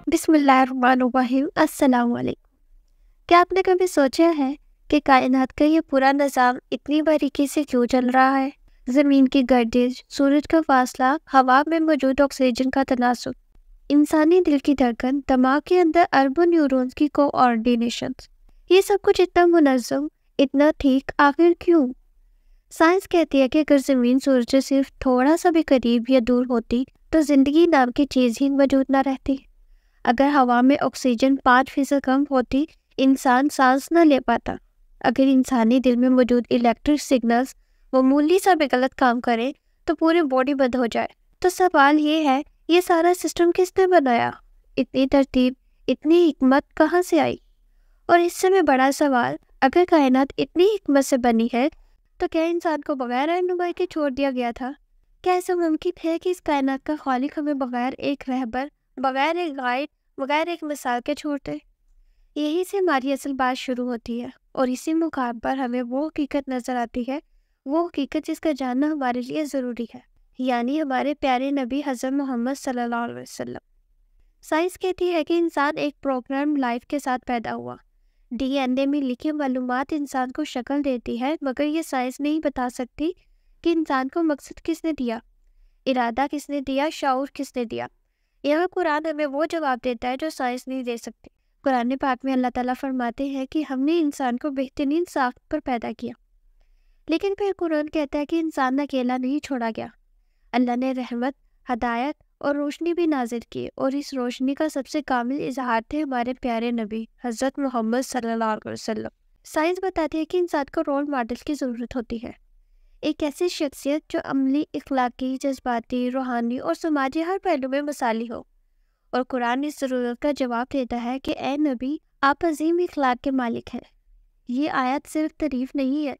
बिस्मिल्लाहिर्रहमानिर्रहीम। अस्सलाम वालेकुम। क्या आपने कभी सोचा है कि कायनात का ये पूरा निज़ाम इतनी बारीकी से क्यों चल रहा है? ज़मीन की गर्दिश, सूरज का फासला, हवा में मौजूद ऑक्सीजन का तनासुब, इंसानी दिल की धड़कन, दिमाग के अंदर अरबों न्यूरॉन्स की कोऑर्डिनेशन, ये सब कुछ इतना मुनज़्ज़म, इतना ठीक, आखिर क्यों? साइंस कहती है कि अगर ज़मीन सूरज से सिर्फ थोड़ा सा भी करीब या दूर होती तो ज़िंदगी नाम की चीज़ ही मौजूद ना रहती। अगर हवा में ऑक्सीजन 5% कम होती, इंसान सांस न ले पाता। अगर इंसानी दिल में मौजूद इलेक्ट्रिक सिग्नल्स मामूली सा भी गलत काम करे तो पूरी बॉडी बंद हो जाए। तो सवाल ये है, ये सारा सिस्टम किसने बनाया? इतनी तरतीब, इतनी हिकमत कहाँ से आई? और इससे भी बड़ा सवाल, अगर कायनात इतनी हिकमत से बनी है तो क्या इंसान को बगैर रहनुमाई के छोड़ दिया गया था? क्या ऐसा मुमकिन है कि इस कायनात का खालिक हमें बगैर एक रहबर, बगैर एक गाइड, बगैर एक मिसाल के छोड़ते? यही से हमारी असल बात शुरू होती है और इसी मुकाम पर हमें वो हकीकत नज़र आती है, वो हकीकत जिसका जानना हमारे लिए ज़रूरी है, यानी हमारे प्यारे नबी हज़रत मोहम्मद सल्लल्लाहु अलैहि वसल्लम। साइंस कहती है कि इंसान एक प्रोग्राम लाइफ के साथ पैदा हुआ। DNA में लिखी मालूमात इंसान को शक्ल देती है, मगर ये साइंस नहीं बता सकती कि इंसान को मकसद किसने दिया, इरादा किसने दिया, शऊर किसने दिया। यह कुरान हमें वो जवाब देता है जो साइंस नहीं दे सकती। कुरान पाक में अल्लाह ताला फरमाते हैं कि हमने इंसान को बेहतरीन साख्त पर पैदा किया। लेकिन फिर कुरान कहता है कि इंसान अकेला नहीं छोड़ा गया। अल्लाह ने रहमत, हदायत और रोशनी भी नाजिल की, और इस रोशनी का सबसे कामिल इजहार थे हमारे प्यारे नबी हज़रत मोहम्मद सल्लल्लाहु अलैहि वसल्लम। साइंस बताती है कि इंसान को रोल मॉडल की ज़रूरत होती है, एक ऐसी शख्सियत जो अमली, इखलाकी, जज्बाती, रूहानी और समाजी हर पहलू में मिसाली हो। और कुरान इस ज़रूरत का जवाब देता है कि ए नबी, आप अजीम इखलाक के मालिक हैं। ये आयत सिर्फ तारीफ नहीं है,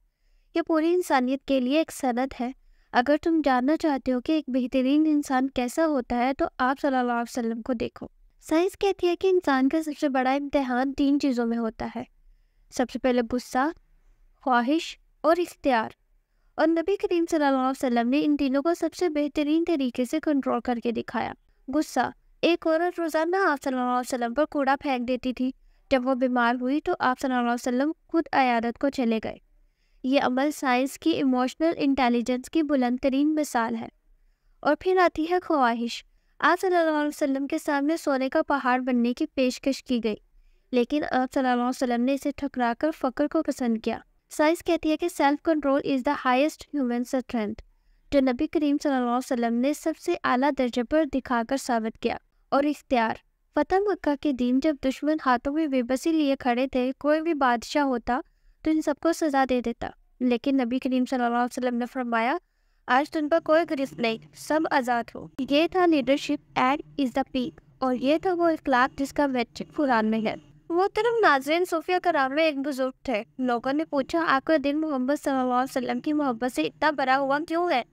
ये पूरी इंसानियत के लिए एक सनद है। अगर तुम जानना चाहते हो कि एक बेहतरीन इंसान कैसा होता है तो आप सल्लल्लाहु अलैहि वसल्लम को देखो। साइंस कहती है कि इंसान का सबसे बड़ा इम्तिहान 3 चीज़ों में होता है। सबसे पहले गुस्सा, ख्वाहिश और इख्तियार। और नबी करीम सल्लल्लाहु अलैहि वसल्लम ने इन तीनों को सबसे बेहतरीन तरीके से कंट्रोल करके दिखाया। गुस्सा, एक औरत रोज़ाना आप सल्लल्लाहु अलैहि वसल्लम पर कूड़ा फेंक देती थी। जब वो बीमार हुई तो आप सल्लल्लाहु अलैहि वसल्लम खुद अयादत को चले गए। ये अमल साइंस की इमोशनल इंटेलिजेंस की बुलंद तरीन मिसाल है। और फिर आती है ख्वाहिश। आप सल्लल्लाहु अलैहि वसल्लम के सामने सोने का पहाड़ बनने की पेशकश की गई, लेकिन आप सल्लल्लाहु अलैहि वसल्लम ने इसे ठुकराकर फ़क्र को पसंद किया। साइंस कहती है कि self control is the highest human strength, जो नबी करीम सल्लल्लाहु अलैहि वसल्लम ने सबसे आला दर्जे पर दिखाकर साबित किया। और इख्तियार, फतह मक्का के दिन जब दुश्मन हाथों में बेबसी लिए खड़े थे, कोई भी बादशाह होता तो इन सबको सज़ा दे देता, लेकिन नबी करीम सल्लल्लाहु अलैहि वसल्लम ने फरमाया, आज तुम पर कोई गिरफ्त नहीं, सब आज़ाद हो। ये था leadership and is the peak, और ये था वो इखलाक जिसका मैट्रिक कुरान में है। मोहतरम नाज़रीन, सूफिया कराम में एक बुजुर्ग थे। लोगों ने पूछा, आपका दिल मोहम्मद सल्लल्लाहु अलैहि वसल्लम की मोहब्बत से इतना भरा हुआ क्यों है?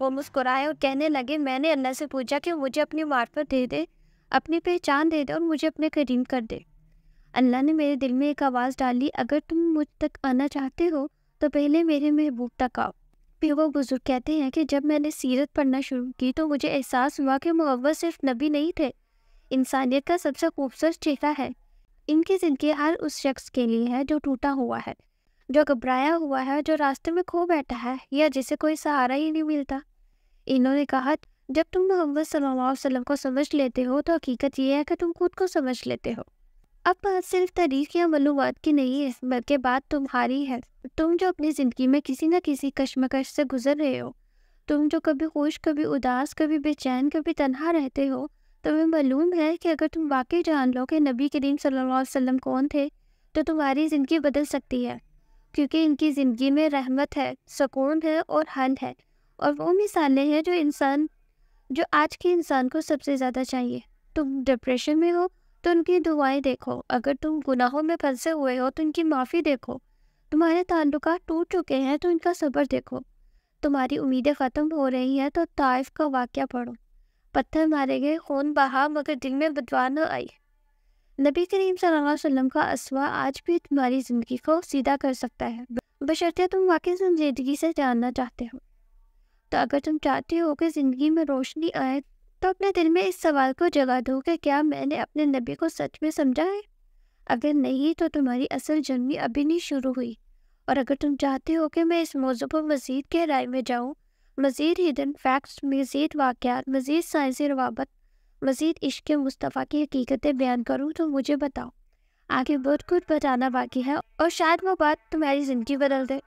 वो मुस्कुराए और कहने लगे, मैंने अल्लाह से पूछा कि मुझे अपनी मार्फत दे दे, अपनी पहचान दे दे और मुझे अपने करीम कर दे। अल्लाह ने मेरे दिल में एक आवाज़ डाली, अगर तुम मुझ तक आना चाहते हो तो पहले मेरे महबूब तक आओ। फिर वो बुजुर्ग कहते हैं कि जब मैंने सीरत पढ़ना शुरू की तो मुझे एहसास हुआ कि मोहब्बत सिर्फ नबी नहीं थे, इंसानियत का सबसे खूबसूरत चेहरा है। इनकी ज़िंदगी हर उस शख्स के लिए है जो टूटा हुआ है, जो घबराया हुआ है, जो रास्ते में खो बैठा है या जिसे कोई सहारा ही नहीं मिलता। इन्होंने कहा, जब तुम मोहम्मद सल्लल्लाहु अलैहि वसल्लम को समझ लेते हो तो हकीकत ये है कि तुम खुद को समझ लेते हो। अब बात सिर्फ तारीख या मालूमात की नहीं है, बल्कि बात तुम्हारी है। तुम जो अपनी ज़िंदगी में किसी न किसी कश्मकश से गुजर रहे हो, तुम जो कभी खुश, कभी उदास, कभी बेचैन, कभी तन्हा रहते हो, तुम्हें मालूम है कि अगर तुम वाकई जान लो कि नबी करीम सल्लल्लाहु अलैहि वसल्लम कौन थे तो तुम्हारी ज़िंदगी बदल सकती है, क्योंकि इनकी ज़िंदगी में रहमत है, सुकून है और हल है। और वो मिसालें हैं जो आज के इंसान को सबसे ज़्यादा चाहिए। तुम डिप्रेशन में हो तो उनकी दुआएं देखो, अगर तुम गुनाहों में फंसे हुए हो तो इनकी माफ़ी देखो, तुम्हारे ताल्लुकात टूट चुके हैं तो इनका सब्र देखो, तुम्हारी उम्मीदें ख़त्म हो रही हैं तो ताइफ का वाक़या पढ़ो। पत्थर मारे गए, खून बहा, मगर दिल में बदवा न आई। نبی کریم صلی اللہ علیہ وسلم کا اسوہ آج بھی تمہاری زندگی کو سیدھا کر سکتا ہے، بشرطیہ تم واقعی سنجیدگی سے جاننا چاہتے ہو۔ تو اگر تم چاہتے ہو کہ زندگی میں روشنی آئے تو اپنے دل میں اس سوال کو جگہ دو کہ کیا میں نے اپنے نبی کو سچ میں سمجھا ہے؟ اگر نہیں تو تمہاری اصل جرنی ابھی نہیں شروع ہوئی۔ اور اگر تم چاہتے ہو کہ میں اس موضوع پر مزید گہرائی میں جاؤں، مزید ہڈن فیکٹس، مزید واقعات، مزید سائنسی روابط، مزید عشق مصطفیٰ کی حقیقتیں بیان کروں تو مجھے بتاؤ۔ آگے بہت کچھ بتانا باقی ہے اور شاید وہ بات تمہاری زندگی بدل دے۔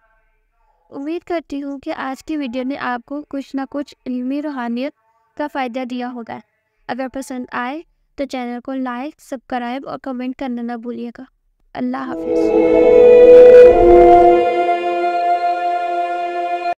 امید کرتی ہوں کہ آج کی ویڈیو نے آپ کو کچھ نہ کچھ علمی روحانیت کا فائدہ دیا ہوگا۔ اگر پسند آئے تو چینل کو لائک، سبسکرائب اور کمنٹ کرنا نہ بھولیے گا۔ اللہ حافظ۔